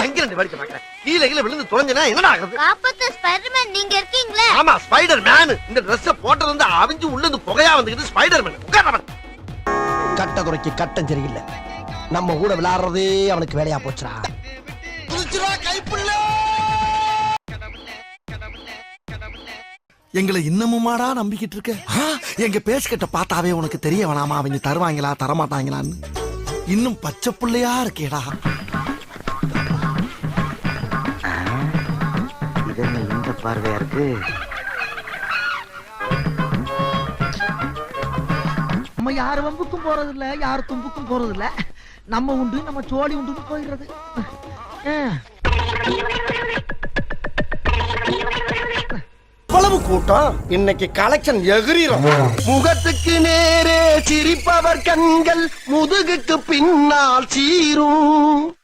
எங்க ரெண்டு படிக்க பாக்குறேன் கீழே விழுந்து தொலைஞ்சனா என்னடா ஆகுது? காப்பாத்த ஸ்பைடர்மேன் நீங்க இருக்கீங்களே. ஆமா ஸ்பைடர் மேன். இந்த Dress போட்டது வந்து அவிஞ்சு உள்ள இருந்து புகையா வந்துக்கிட்டு ஸ்பைடர் மேன். உட்கார்றவன் கட்ட குறைக்கு கட்டம் சரியில்லை. நம்ம கூட விளையாடுறதே அவனுக்கு வேலையா போச்சுடா. எங்களை இன்னமுமாடா நம்பிக்கிட்டு இருக்க? எங்க பேசிக்கிட்ட பார்த்தாவே உனக்கு தெரிய வேணாமா அவங்க தருவாங்களா தரமாட்டாங்களான்னு? இன்னும் பச்சை புள்ளையா இருக்கேடா. இந்த பார்வையா இருக்கு. நம்ம யாரு வம்புக்கும் போறது இல்ல, யாரு தும்புக்கும் போறது இல்ல. நம்ம உண்டு நம்ம சோழி உண்டு போயிடுறது. இவ்வளவு கூட்டம் இன்னைக்கு கலெக்ஷன் எகிரிரும். முகத்துக்கு நேரே சிரிப்பவர் கண்கள் முதுகுக்கு பின்னால் சீரும்.